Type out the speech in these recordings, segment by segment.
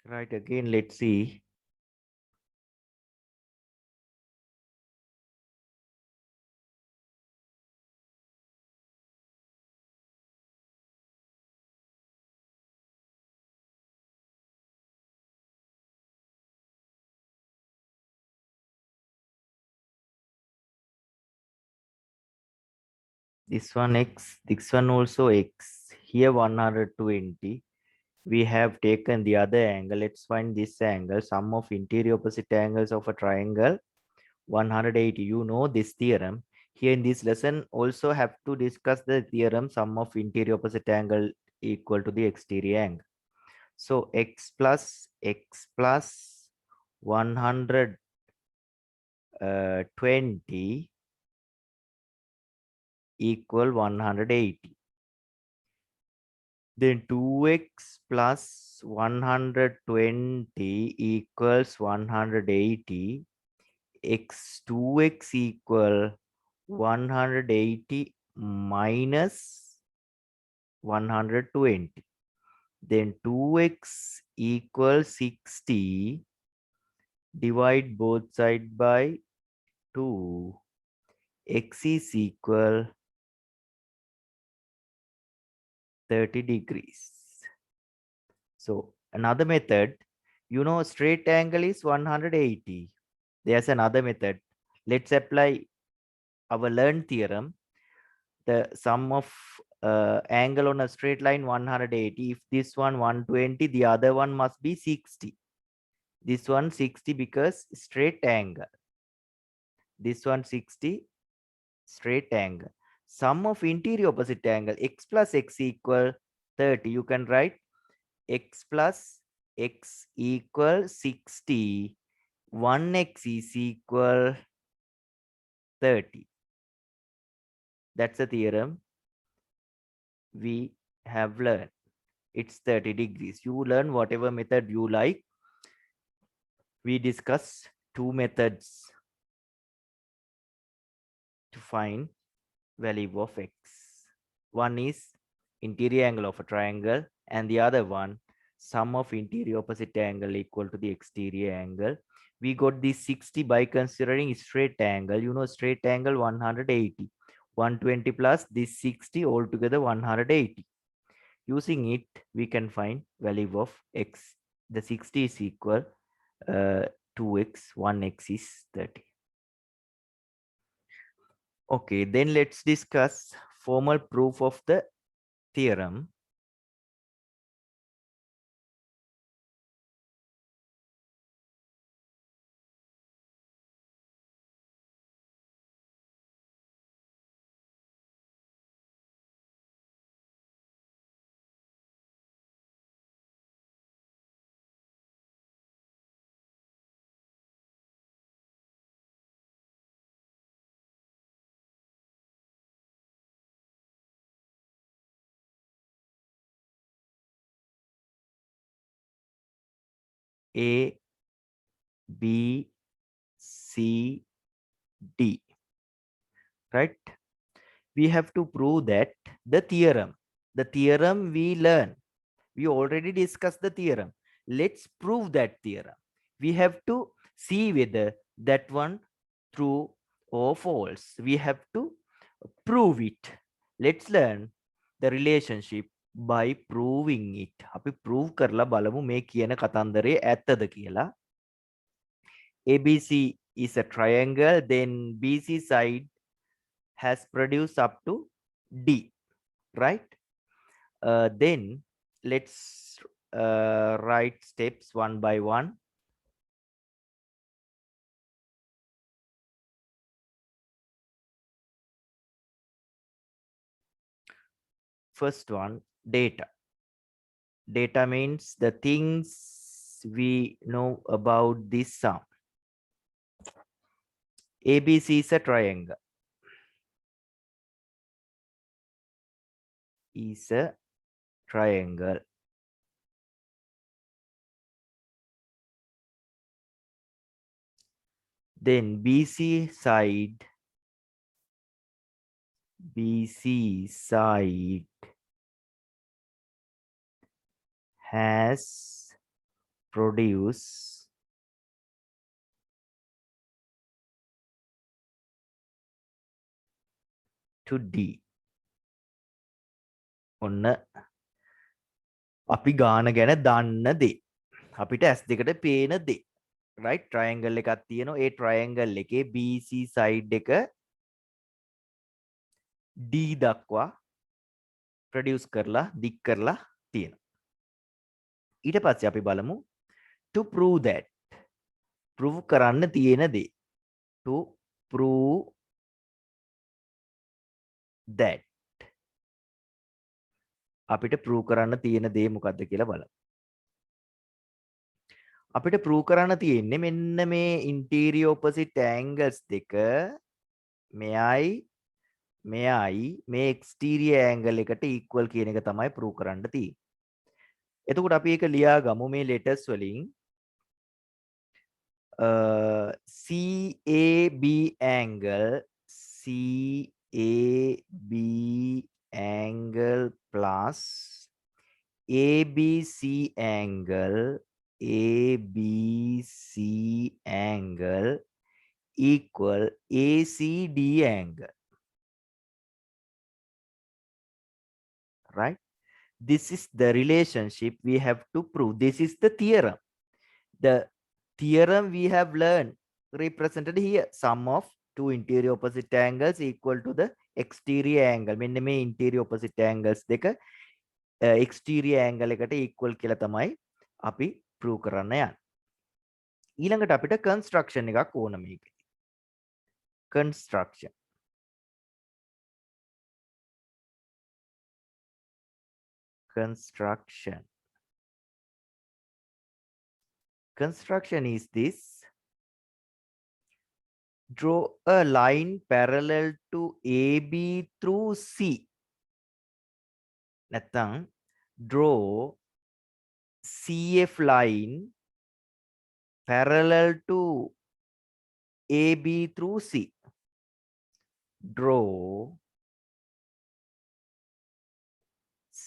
Right, again, let's see. This one x, this one also x. Here 120. We have taken the other angle. Let's find this angle. Sum of interior opposite angles of a triangle 180. You know this theorem. Here in this lesson also have to discuss the theorem sum of interior opposite angle equal to the exterior angle. So x plus 120 equal 180. Then 2x plus 120 equals 180. X 2x equal 180 minus 120. Then 2x equals 60. Divide both sides by 2. X is equal 30 degrees. So another method, you know, straight angle is 180. There's another method. Let's apply our learned theorem. The sum of angle on a straight line 180. If this one 120, the other one must be 60. This one 60 because straight angle. This one 60 straight angle. Sum of interior opposite angle x plus x equal 30. You can write x plus x equal 60. 1x is equal 30. That's a theorem we have learned. It's 30 degrees. You learn whatever method you like. We discuss two methods to find value of x. One is interior angle of a triangle, and the other one sum of interior opposite angle equal to the exterior angle. We got this 60 by considering straight angle. You know, straight angle 180. 120 plus this 60 altogether 180. Using it, we can find value of x. The 60 is equal 2x, 1x is 30. Okay, then let's discuss formal proof of the theorem. A, B, C, D, right? We have to prove that the theorem we learn, we already discussed the theorem. Let's prove that theorem. We have to see whether that one true or false. We have to prove it. Let's learn the relationship by proving it. අපි prove කරලා බලමු මේ කියන කතන්දරේ ඇත්තද කියලා. ABC is a triangle, then BC side has produced up to D, right? Then let's write steps one by one. First one, data. Data means the things we know about this sum. ABC is a triangle. Is a triangle. Then BC side BC side has produced to D. ඔන්න අපි ගාන ගැන දන්න දේ. අපිට ඇස් දෙකට පේන දේ. right triangle එකක් තියෙනවා. ඒ triangle එකේ BC side එක D දක්වා produce කරලා දික් කරලා තියෙනවා. ඊට පස්සේ අපි බලමු to prove that prove කරන්න තියෙන දේ. to prove that අපිට prove කරන්න තියෙන දේ මොකද්ද කියලා බලමු. අපිට prove කරන්න තියෙන්නේ මෙන්න මේ interior opposite angles දෙක මෙයයි මෙයයි මේ exterior angle එකට equal කියන එක තමයි prove කරන්න තියෙන්නේ. එතකොට අපි ඒක ලියා ගමු මේ letters වලින් CAB angle CAB angle plus ABC angle ABC angle equal ACD angle. Right? This is the relationship we have to prove. This is the theorem. The theorem we have learned represented here. Sum of two interior opposite angles equal to the exterior angle. මෙන්න මේ interior opposite angles දෙක exterior angle එකට equal කියලා තමයි අපි prove කරන්න යන්නේ. ඊළඟට අපිට construction එකක් ඕන මේකේ. Construction. Construction. Construction is this. Draw a line parallel to AB through C. නැත්නම් draw CF line parallel to AB through C. Draw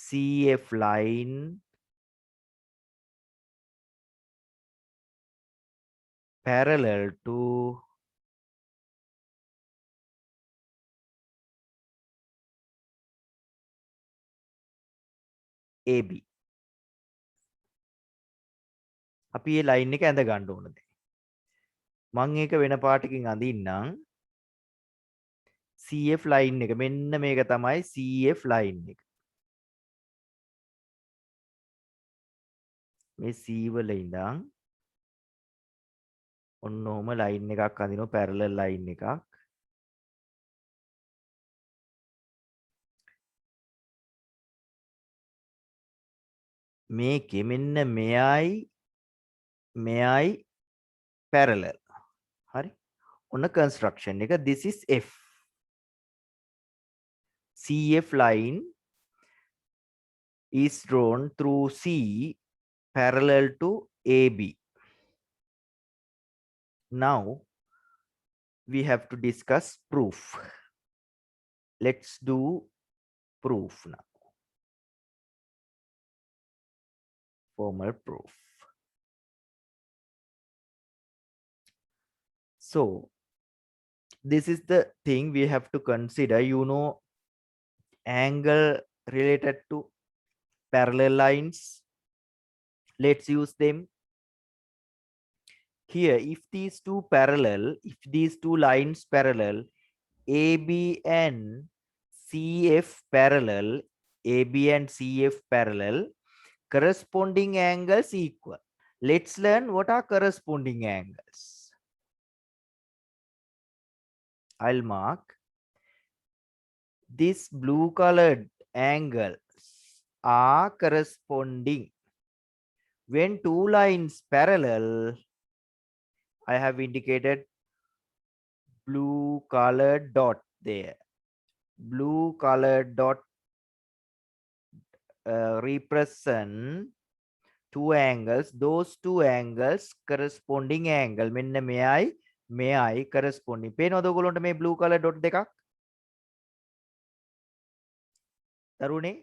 CF line parallel to AB. අපි මේ line එක ඇඳ ගන්න ඕනද? මම ඒක වෙන පාටකින් අඳින්නම්. CF line එක මෙන්න මේක තමයි CF line එක. මේ C වල ඉඳන් ඔන්න ඔහම line එකක් අඳිනවා parallel line එකක්. මේකෙ මෙන්න මෙයයි මෙයයි parallel. හරි. ඔන්න construction එක. This is F. CF line is drawn through C parallel to AB. Now we have to discuss proof. Let's do proof now. Formal proof. So this is the thing we have to consider. You know, angle related to parallel lines. Let's use them. Here, if these two lines parallel, AB and CF parallel, AB and CF parallel, corresponding angles equal. Let's learn what are corresponding angles. I'll mark this blue colored angles are corresponding. When two lines parallel, I have indicated blue colored dot there. Blue colored dot represent two angles. Those two angles corresponding angle. මෙන්න මෙයයි මෙයයි corresponding. පේනවද ඔයගොල්ලන්ට මේ blue color dot දෙකක්? තරුණේ?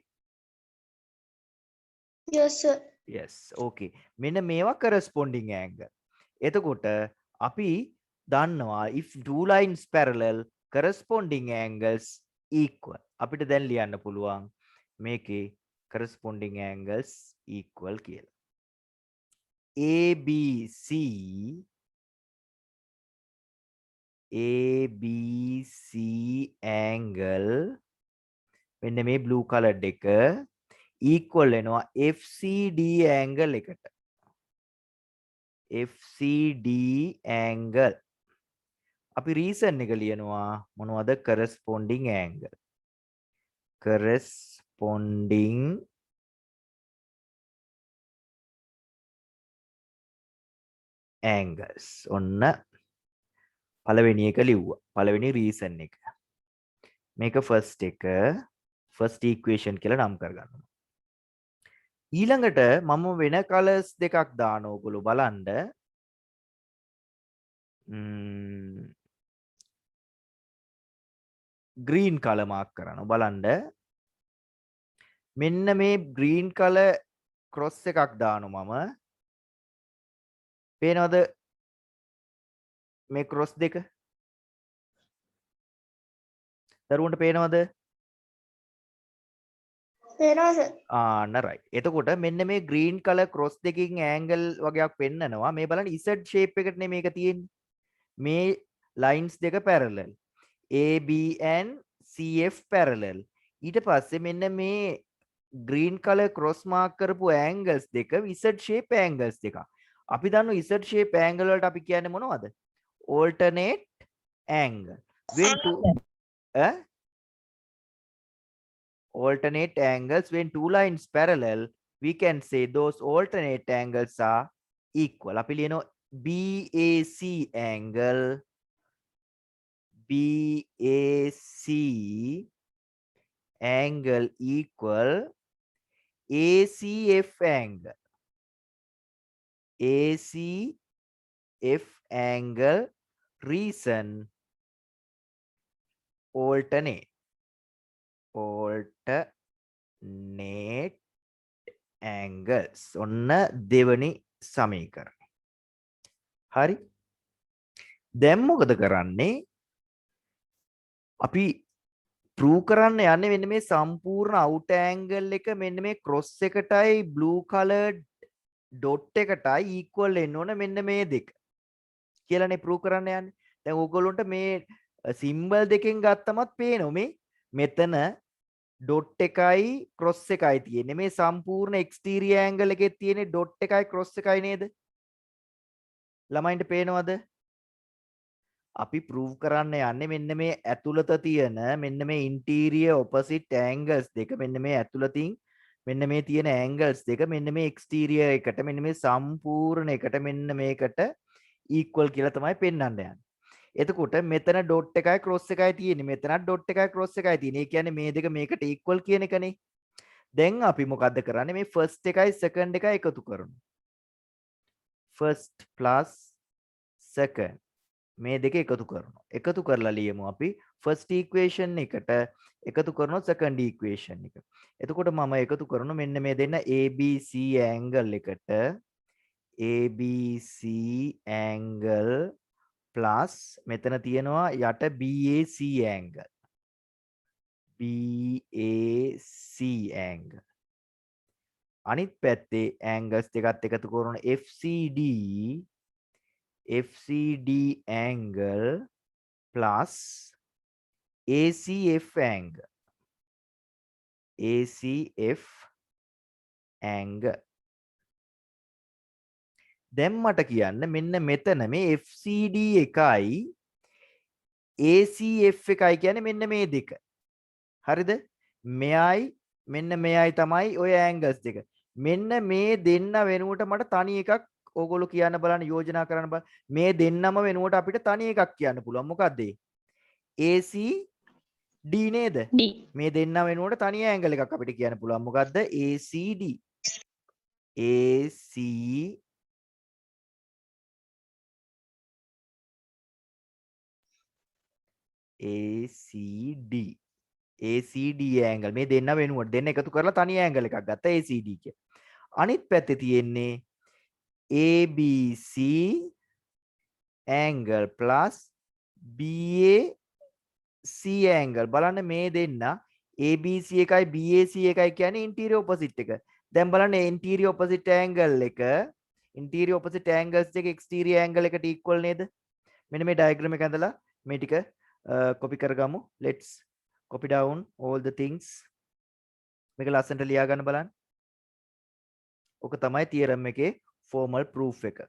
Yes, sir. yes okay මෙන්න මේවා corresponding angle එතකොට අපි දන්නවා if two lines parallel corresponding angles equal අපිට දැන් ලියන්න පුළුවන් මේකේ corresponding angles equal කියලා ABC angle මෙන්න මේ blue colored එක equal වෙනවා FCD angle එකට FCD angle අපි reason එක ලියනවා මොනවද corresponding angle angles ඔන්න පළවෙනි එක ලිව්වා පළවෙනි reason එක මේක first එක first equation කියලා නම් කරගන්නවා ඊළඟට මම වෙන colors දෙකක් දාන ඕගොල්ලෝ බලන්න green color mark කරනවා බලන්න මෙන්න මේ green color cross එකක් දානවා මම පේනවද මේ cross දෙක දරුවන්ට පේනවද පේනවා සර්. ආන්න right එතකොට මෙන්න මේ green color cross දෙකකින් angle වගේක් පෙන්නනවා මේ බලන්න Z shape එකකට නේ මේක තියෙන්නේ මේ lines දෙක parallel AB and CF parallel ඊට පස්සේ මෙන්න මේ green color cross mark කරපු angles දෙක Z shape angles දෙක අපි දන්නවා Z shape angle වලට අපි කියන්නේ මොනවද alternate angle when two alternate angles when two lines parallel we can say those alternate angles are equal අපි ලියනවා BAC angle equal ACF angle reason alternate angles ඔන්න දෙවනි සමීකරණය හරි දැන් මොකද කරන්නේ අපි prove කරන්න යන්නේ මෙන්න මේ සම්පූර්ණ out angle එක මෙන්න මේ cross එකටයි blue colored dot එකටයි equal වෙන්න ඕන මෙන්න මේ දෙක කියලානේ prove කරන්න යන්නේ දැන් ඕගොල්ලන්ට මේ symbol දෙකෙන් ගත්තමත් පේනවා මේ මෙතන dot එකයි cross එකයි තියෙන්නේ මේ සම්පූර්ණ exterior angle එකේ තියෙන්නේ dot එකයි cross එකයි නේද ළමයින්ට පේනවද අපි prove කරන්න යන්නේ මෙන්න මේ ඇතුළත තියෙන මෙන්න මේ interior opposite angles දෙක මෙන්න මේ ඇතුළතින් මෙන්න මේ තියෙන angles දෙක මෙන්න මේ exterior එකට මෙන්න මේ සම්පූර්ණ එකට මෙන්න මේකට equal කියලා තමයි පෙන්වන්න යන්නේ. එතකොට මෙතන dot එකයි cross එකයි තියෙන්නේ. මෙතනත් dot එකයි cross එකයි තියෙන්නේ. ඒ කියන්නේ මේ දෙක මේකට equal කියන එකනේ. දැන් අපි මොකද්ද කරන්නේ? මේ first එකයි second එකයි එකතු කරනවා. first plus second මේ දෙක එකතු කරනවා. එකතු කරලා ලියමු අපි first equation එකට එකතු කරනවා second equation එක. එතකොට මම එකතු කරනවා මෙන්න මේ දෙන්න ABC angle එකට ABC angle plus මෙතන තියෙනවා යට BAC angle. BAC angle. අනිත් පැත්තේ angles දෙකත් එකතු කරන FCD angle plus ACF angle. ACF angle. දැන් මට කියන්න මෙන්න මෙතන මේ FCD එකයි ACF එකයි කියන්නේ මෙන්න මේ දෙක. හරිද? මෙයයි මෙන්න මෙයයි තමයි ඔය angles දෙක. මෙන්න මේ දෙන්න වෙනුවට මට තනි එකක් ඕගොල්ලෝ කියන්න බලන්න යෝජනා කරන්න බලන්න. මේ දෙන්නම වෙනුවට අපිට තනි එකක් කියන්න පුළුවන්. මොකද්ද ඒ? ACD නේද? මේ දෙන්න වෙනුවට තනි angle එකක් අපිට කියන්න පුළුවන්. මොකද්ද? ACD. ACD ACD angle මේ දෙන්න වෙනුවට දෙන්න එකතු කරලා තනි angle එකක් ගත්තා ACD කිය. අනිත් පැත්තේ තියෙන්නේ ABC angle plus BAC angle. බලන්න මේ දෙන්න ABC එකයි BAC එකයි කියන්නේ interior opposite එක. දැන් බලන්න interior opposite angle එක interior opposite angles එක exterior angle එකට equal නේද? මෙන්න මේ diagram එක ඇඳලා මේ ටික copy කරගමු. Let's copy down all the things. මේක ලස්සනට ලියා ගන්න බලන්න. ඔක තමයි theorem එකේ formal proof එක.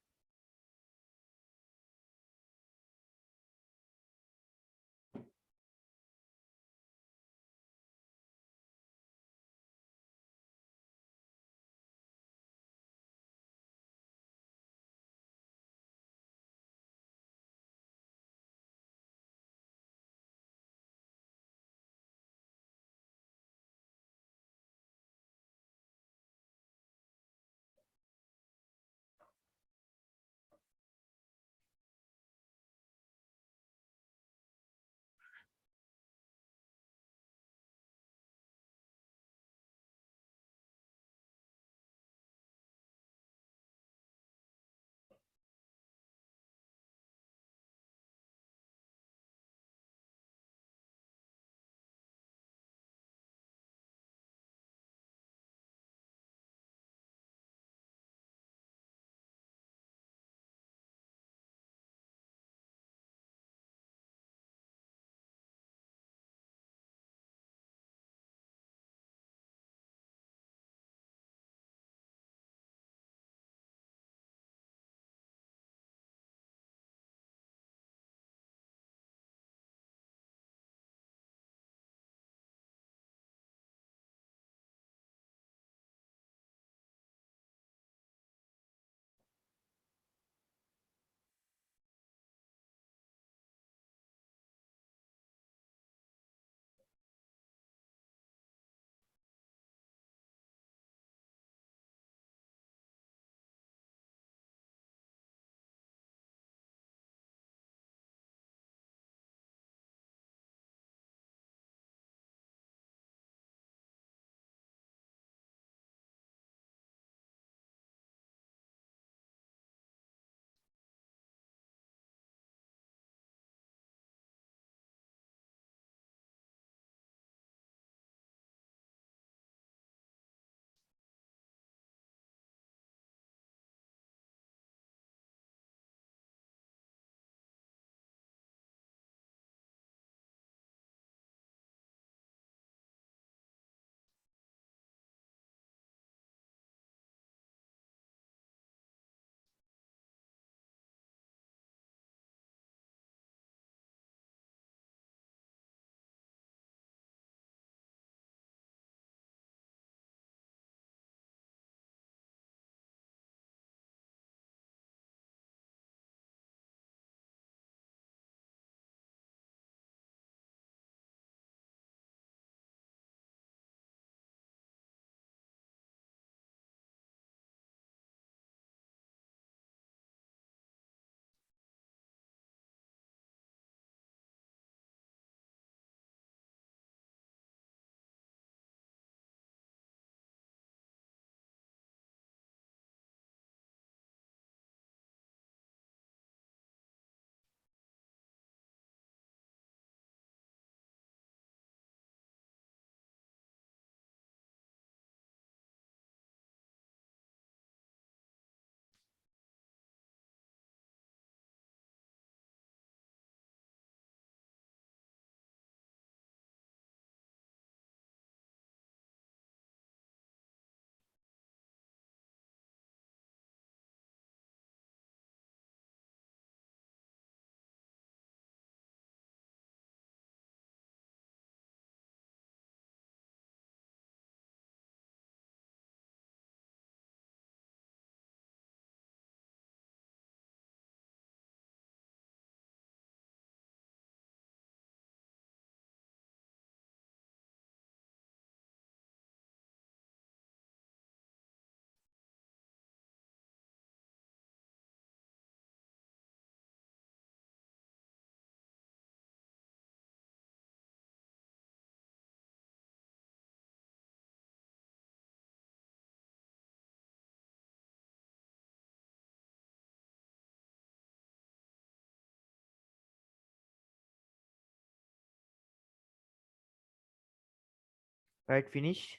Right, finish.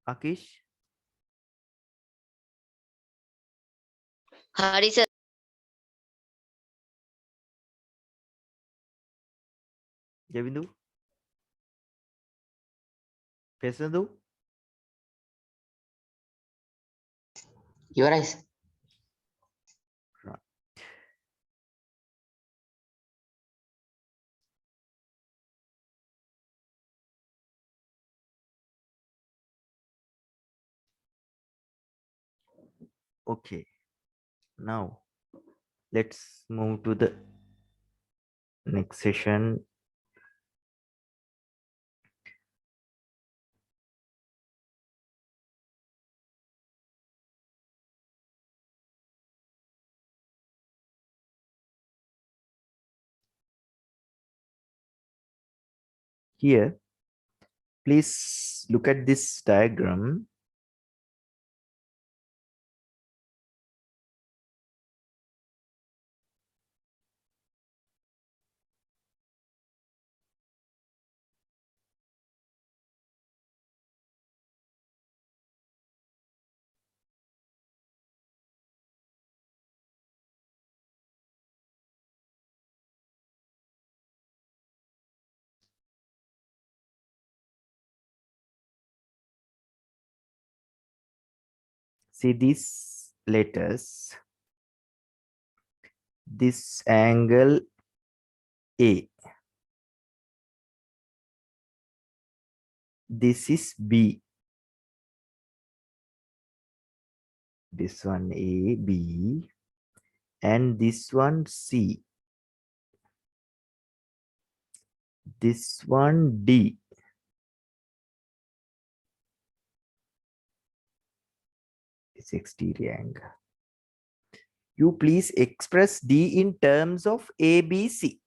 Akish, හරි sir. Javindu, Pesandu, Your eyes. right. Okay, now let's move to the next session. Here, please look at this diagram. See these letters. This angle A. This is B. This one A, B, and this one C. This one D. This exterior angle. You please express D in terms of ABC.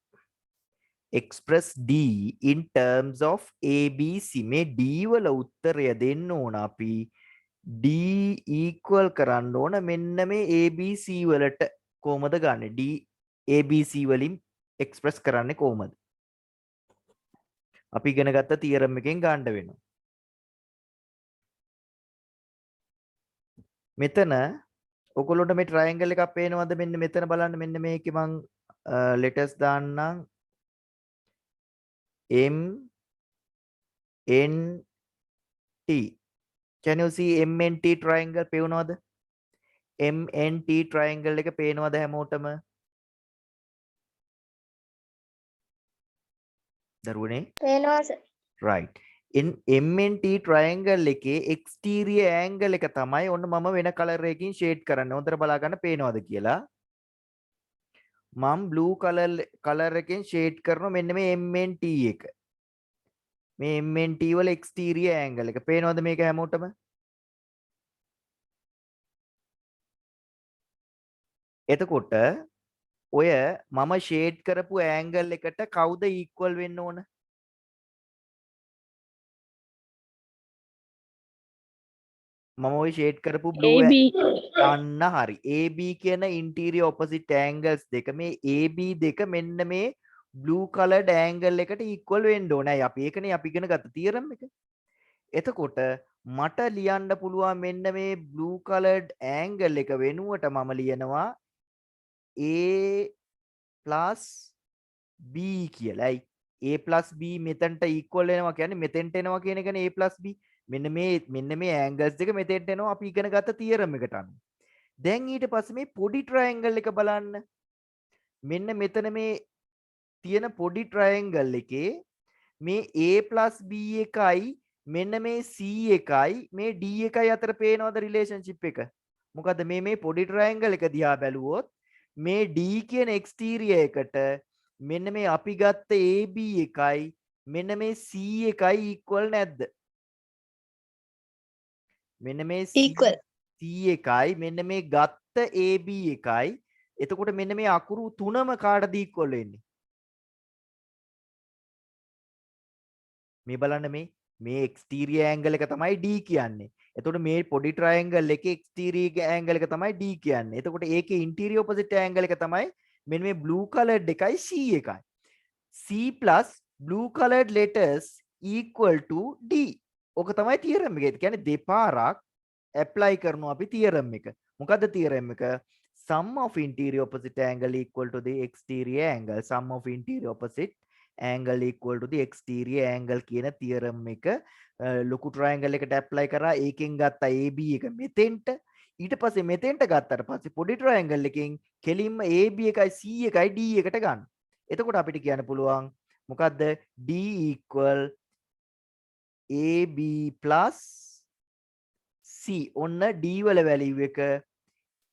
Express D in terms of ABC. මේ D වල උත්තරය දෙන්න ඕන අපි. D equal කරන්න ඕන මෙන්න මේ ABC වලට කොහොමද ගන්නෙ? D ABC වලින් express කරන්නේ කොහොමද? අපි ඉගෙන ගත්ත theorem එකෙන් ගන්න වෙනවා. මෙතන ඔයගොල්ලන්ට මේ triangle එකක් පේනවද? මෙන්න මෙතන බලන්න මෙන්න මේකේ මං letters දාන්නම් M N T. Can you see MNT triangle පේනවද? MNT triangle එක පේනවද හැමෝටම? දරුවනේ? පේනවා sir. Right. In MNT triangle එකේ exterior angle එක තමයි ඔන්න මම වෙන color එකකින් shade කරන්නේ. හොඳට බලා ගන්න පේනවද කියලා. මම blue color එකෙන් shade කරනවා මෙන්න මේ MNT එක. මේ MNT වල exterior angle එක පේනවද මේක හැමෝටම? එතකොට ඔය මම shade කරපු angle එකට කවුද equal වෙන්න ඕන? මම ඔය shade කරපු blue AB. අන්න හරි. AB කියන interior opposite angles දෙක මේ AB දෙක මෙන්න මේ blue colored angle එකට equal වෙන්න ඕනේ. අපි ඒකනේ අපි ඉගෙන ගත්ත theorem එක. එතකොට මට ලියන්න පුළුවන් මෙන්න මේ blue colored angle එක වෙනුවට මම ලියනවා A plus B කියලා. A plus B මෙතනට equal වෙනවා කියන්නේ මෙතෙන්ට එනවා කියන එකනේ A plus B. මෙන්න මේ angles දෙක මෙතෙන්ට එනවා අපි ඉගෙන ගත්ත theorem එකට අනුව. දැන් ඊට පස්සේ මේ පොඩි triangle එක බලන්න. මෙන්න මෙතන මේ තියෙන පොඩි triangle එකේ මේ A plus B එකයි මෙන්න මේ C එකයි මේ D එකයි අතර පේනවද relationship එක? මොකද මේ පොඩි triangle එක දිහා බැලුවොත් මේ D කියන exterior එකට මෙන්න මේ අපි ගත්ත AB එකයි මෙන්න මේ C එකයි equal නැද්ද? මෙන්න මේ Equal. C එකයි මෙන්න මේ ගත්ත AB එකයි. එතකොට මෙන්න මේ අකුරු තුනම කාටද equal වෙන්නේ? මේ බලන්න මේ exterior angle එක තමයි D කියන්නේ. එතකොට මේ පොඩි ට්‍රයැන්ගල් එකේ එක්ස්ටීරියර් ඇන්ගල් එක තමයි D කියන්නේ. එතකොට ඒකේ ඉන්ටීරියර් ඔපොසිට් ඇන්ගල් එක තමයි මෙන්න මේ blue colored එකයි C එකයි. C plus blue colored letters equal to D. ඕක තමයි තියරම් එක. ඒ කියන්නේ දෙපාරක් ඇප්ලයි කරනවා අපි තියරම් එක. මොකද්ද තියරම් එක? Sum of interior opposite angle equal to the exterior angle. Sum of interior opposite angle equal to the exterior angle කියන තියරම් එක ලොකු ට්‍රයැන්ගල් එකට ඇප්ලයි කරා. ඒකෙන් ගත්තා AB එක මෙතෙන්ට. ඊට පස්සේ මෙතෙන්ට ගත්තට පස්සේ පොඩි ට්‍රයැන්ගල් එකෙන් කෙලින්ම AB එකයි C එකයි D එකට ගන්න. එතකොට අපිට කියන්න පුළුවන් මොකද්ද D equal AB plus C. ඔන්න D වල වැලියු එක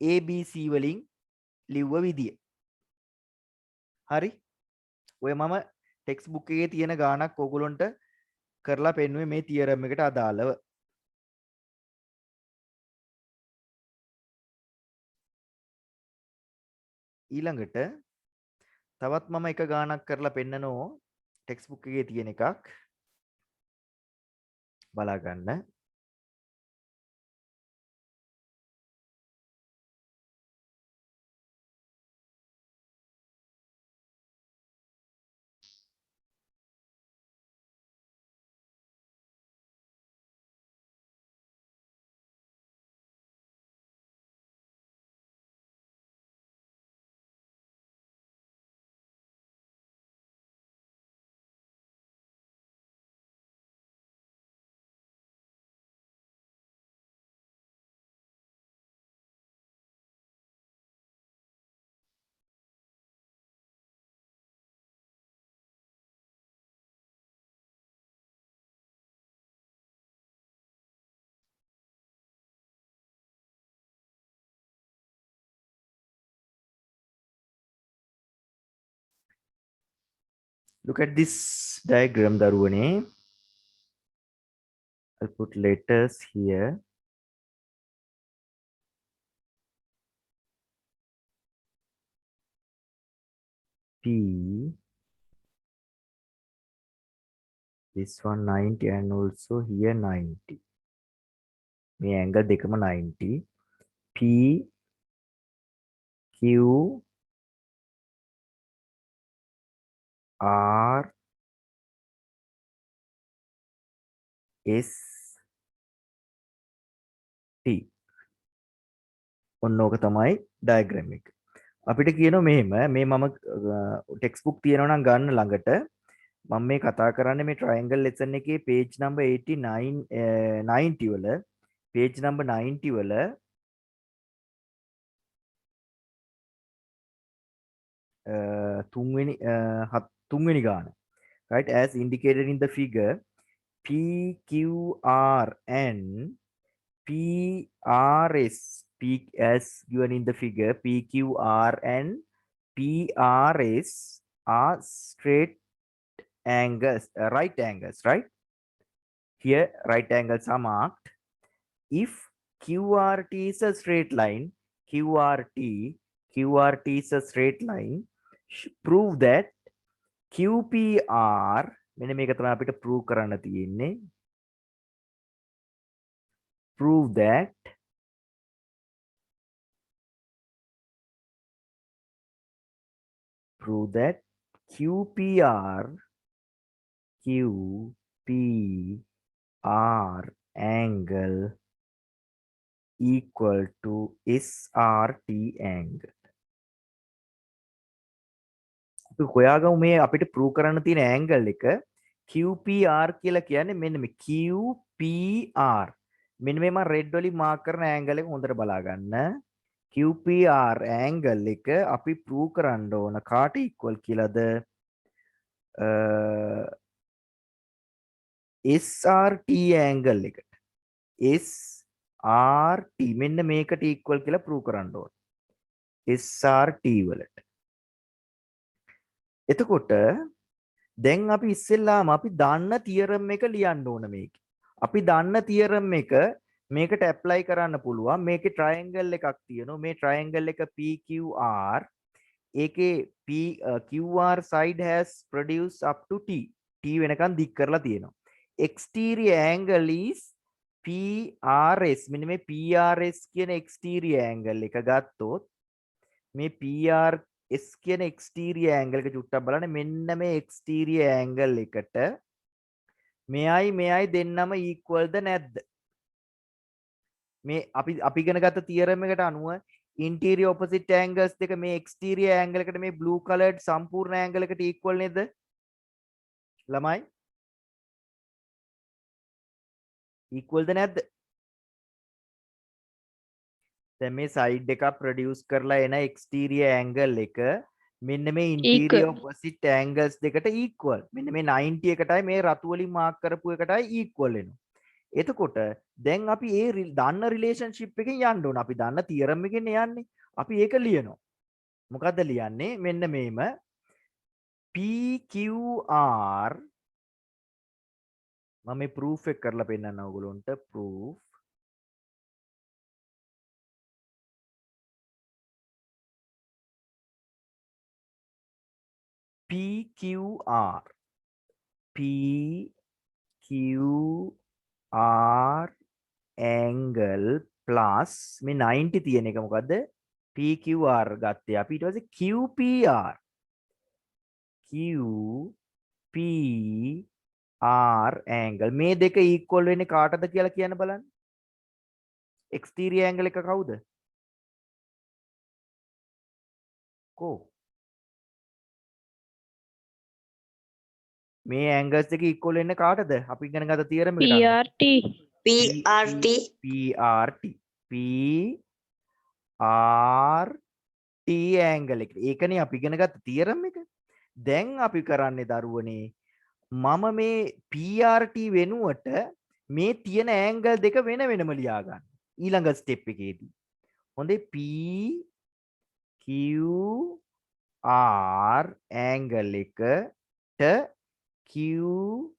ABC වලින් ලිව්ව විදිය. හරි? ඔය මම ටෙක්ස්ට් බුක් එකේ තියෙන ගාණක් ඕගොල්ලන්ට කරලා පෙන්නුවේ මේ තියරම් එකට අදාළව. ඊළඟට තවත් මම එක ගාණක් කරලා පෙන්නනෝ ටෙක්ස්ට් බුක් එකේ තියෙන එකක්. බලා ගන්න. Look at this diagram දරුවනේ. I'll put letters here. P, this one 90 and also here 90. මේ angle දෙකම 90. P, Q, R, S, T. ඔන්න ඕක තමයි diagram එක. අපිට කියනවා මෙහෙම මේ මම ටෙක්ස්ට් බුක් තියෙනවා නම් ගන්න ළඟට මම මේ කතා කරන්නේ මේ triangle lesson එකේ page number 89 90 වල page number 90 වල තුන්වෙනි ගාන. Right, as indicated in the figure, PQR and PRS, as given in the figure, PQR and PRS are straight angles, right angles, right? Here, right angles are marked. If QRT is a straight line, QRT is a straight line, prove that QPR, මෙන්න මේක තමයි අපිට prove කරන්න තියෙන්නේ. Prove that QPR angle equal to SRT angle. අපි හොයාගමු මේ අපිට prove කරන්න තියෙන angle එක QPR කියලා කියන්නේ මෙන්න මේ QPR. මෙන්න මේ මම red වලින් mark කරන angle එක හොඳට බලා ගන්න. QPR angle එක අපි prove කරන්න ඕන කාට equal කියලාද? SRT angle එකට. SRT මෙන්න මේකට equal කියලා prove කරන්න ඕන. SRT වලට. එතකොට දැන් අපි ඉස්සෙල්ලාම අපි දන්න තියරම් එක ලියන්න ඕන මේක. අපි දන්න තියරම් එක මේකට ඇප්ලයි කරන්න පුළුවන්. මේකේ ට්‍රයැන්ගල් එකක් තියෙනවා. මේ ට්‍රයැන්ගල් එක PQR. ඒකේ QR side has produced up to T. T වෙනකන් දික් කරලා තියෙනවා. Exterior angle is PRS මෙන්න මේ PRS කියන exterior angle එක ගත්තොත් මේ PRS කියන exterior angle එක චුට්ටක් බලන්න මෙන්න මේ exterior angle එකට මෙයයි දෙන්නම equal ද නැද්ද? මේ අපි ඉගෙන ගත්ත theorem එකට අනුව interior opposite angles දෙක මේ exterior angle එකට මේ blue colored සම්පූර්ණ angle එකට equal නේද? ළමයි equal ද නැද්ද? දැන් මේ side එකක් produce කරලා එන exterior angle එක මෙන්න මේ interior opposite angles දෙකට equal. මෙන්න මේ 90 එකටයි මේ රතු වලින් mark කරපු එකටයි equal වෙනවා. එතකොට දැන් අපි ඒ දන්න රිලේෂන්ෂිප් එකෙන් යන්න ඕන. අපි දන්න තියරම් එකෙන් යන්නේ. අපි ඒක ලියනවා. මොකද්ද ලියන්නේ? මෙන්න මේම PQR මම මේ proof එක කරලා පෙන්නන්න ඕගොල්ලන්ට proof PQR PQR angle plus මේ 90 තියෙන එක මොකද්ද? PQR ගත්තේ අපි ඊට පස්සේ QPR QPR angle මේ දෙක equal වෙන්නේ කාටද කියලා කියන්න බලන්න. exterior angle එක කවුද? කෝ මේ angles දෙක equal වෙන්නේ කාටද? අපි ඉගෙන ගත්ත theorem එකට අනුව. PRT PRT angle එක. ඒකනේ අපි ඉගෙන ගත්ත theorem එක. දැන් අපි කරන්නේ දරුවනේ මම මේ PRT වෙනුවට මේ තියෙන angle දෙක වෙන වෙනම ලියා ගන්න. ඊළඟ step එකේදී. හොඳේ PQR angle එකට QPR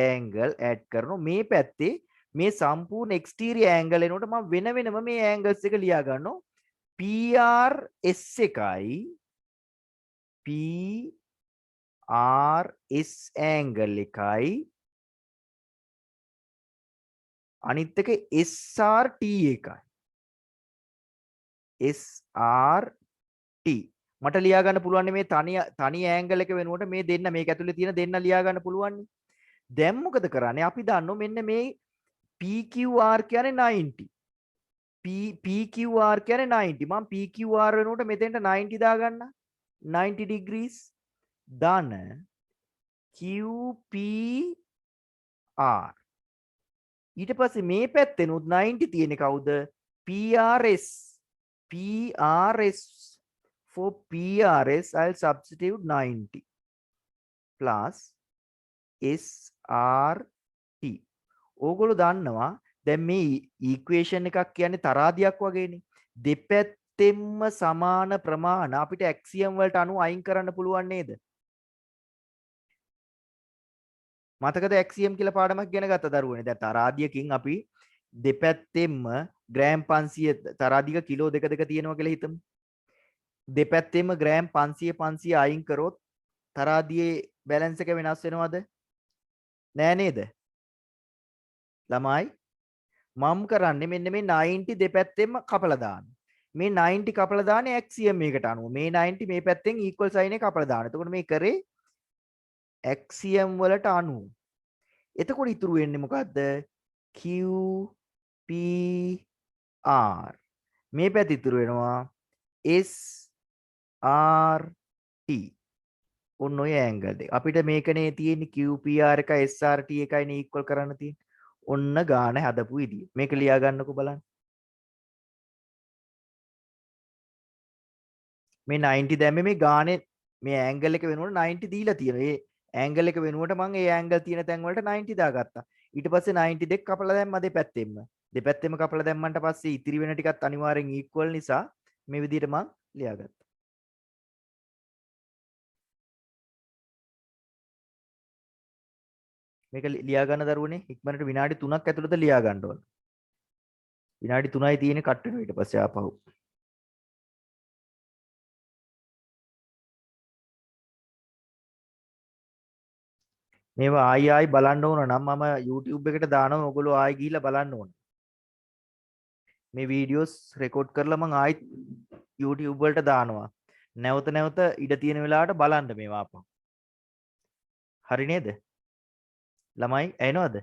angle add කරනවා. මේ පැත්තේ මේ සම්පූර්ණ exterior angle එනකොට මම වෙන වෙනම මේ angles එක ලියා ගන්නවා. PRS එකයි PRS angle එකයි අනිත් එක SRT එකයි. SRT මට ලියා ගන්න පුළුවන් මේ තනි angle එක වෙනුවට මේ දෙන්න මේක ඇතුලේ තියෙන දෙන්න ලියා ගන්න පුළුවන්. දැන් මොකද කරන්නේ? අපි දන්නෝ මෙන්න මේ PQR කියන්නේ 90. PQR කියන්නේ 90. මම PQR වෙනුවට මෙතෙන්ට 90 දාගන්න. 90 degrees ධන QPR. ඊට පස්සේ මේ පැත්තෙන් උත් 90 තියෙන්නේ කවුද? PRS. PRS. For PRS I'll substitute 90 plus SRT. ඕගොල්ලෝ දන්නවා දැන් මේ equation එකක් කියන්නේ තරාදියක් වගේනේ. දෙපැත්තෙන්ම සමාන ප්‍රමාණ අපිට axiom වලට අනුව අයින් කරන්න පුළුවන් නේද? මතකද axiom කියලා පාඩමක් ඉගෙන ගත්ත දරුවනේ. දැන් තරාදියකින් අපි දෙපැත්තෙන්ම ග්‍රෑම් 500 තරාදික කිලෝ 2 තියෙනවා කියලා හිතමු. දෙපැත්තෙම ග්‍රෑම් 500 අයින් කරොත් තරාදියේ බැලන්ස් එක වෙනස් වෙනවද? නෑ නේද? ළමයි මම කරන්නේ මෙන්න මේ 90 දෙපැත්තෙම කපලා දාන්න. මේ 90 කපලා දාන්නේ axiom එකකට අනුව. මේ 90 මේ පැත්තෙන් equal sign එක කපලා දාන්න. එතකොට මේ කරේ axiom වලට අනුව. එතකොට ඉතුරු වෙන්නේ මොකද්ද? QPR. මේ පැත්ත ඉතුරු වෙනවා SRT. ඔන්න ඔය ඇංගල් දෙක. අපිට මේකනේ තියෙන්නේ QPR එක SRT එකයිනේ equal කරන්න තියෙන්නේ. ඔන්න ගාන හදපු විදිය. මේක ලියා ගන්නකො බලන්න. මේ 90 දැම්මේ මේ ගානේ මේ ඇංගල් එක වෙනුවට 90 දීලා තියෙනවා. ඒ ඇංගල් එක වෙනුවට මම ඒ ඇංගල් තියෙන තැන් වලට 90 දාගත්තා. ඊට පස්සේ 90 දෙක කපලා දැම්මා දෙපැත්තෙම. දෙපැත්තෙම කපලා දැම්මන්ට පස්සේ ඉතිරි වෙන ටිකත් අනිවාර්යෙන් equal නිසා මේ විදිහට මම ලියාගත්තා. මේක ලියා ගන්න දරුවනේ ඉක්මනට විනාඩි 3ක් ඇතුළත ලියා ගන්න ඕන. විනාඩි 3යි තියෙන්නේ කට් වෙනවා ඊට පස්සේ ආපහු. මේවා ආයි බලන්න ඕන නම් මම YouTube එකට දානවා ඔයගොල්ලෝ ආයි ගිහිල්ලා බලන්න ඕන. මේ වීඩියෝස් රෙකෝඩ් කරලා මම ආයි YouTube වලට දානවා. නැවත නැවත ඉඩ තියෙන වෙලාවට බලන්න මේවා අපෝ. හරි නේද? ළමයි ඇහෙනවද?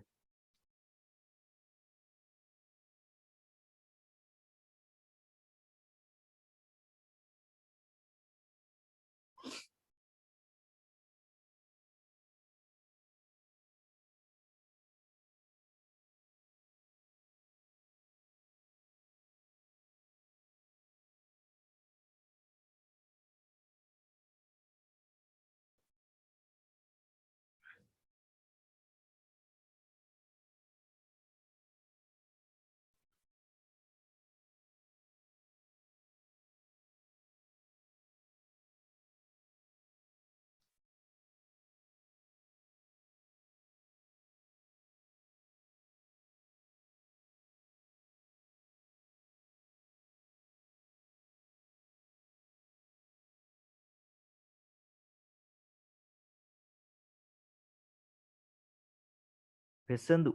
පෙස්සන්දු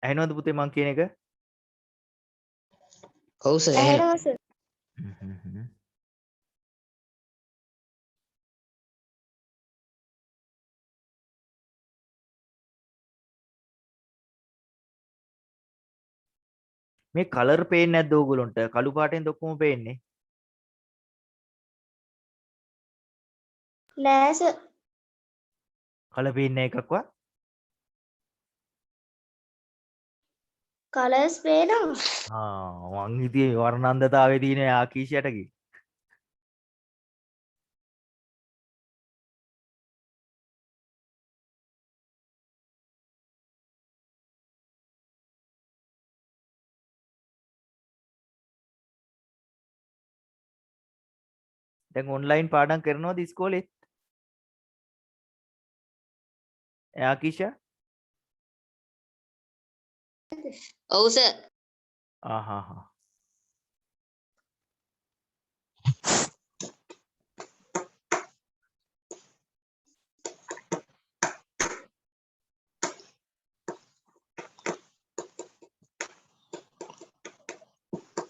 ඇහෙනවද පුතේ මං කියන එක? ඔව් සර් ඇහෙනවා සර්. මේ කලර් පේන්නේ නැද්ද ඕගොල්ලන්ට? කළු පාටෙන් ඔක්කොම පේන්නේ. නෑ සර්. කලර් පේන්නේ එකක්වත්. කලර්ස් පේනවා. මං හිතියේ වර්ණන්දතාවයේ තියෙන ආකීෂයට කි. දැන් ඔන්ලයින් පාඩම් කරනවද ඉස්කෝලේ? ආකීෂා? ඔව් සර් ආහා.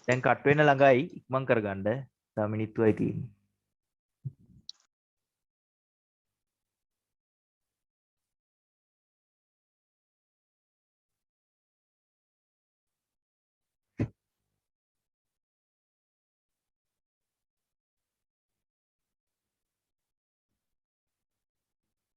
දැන් කට් වෙන ළඟයි ඉක්මන් කරගන්න. තව මිනිත්තුවයි තියෙන්නේ.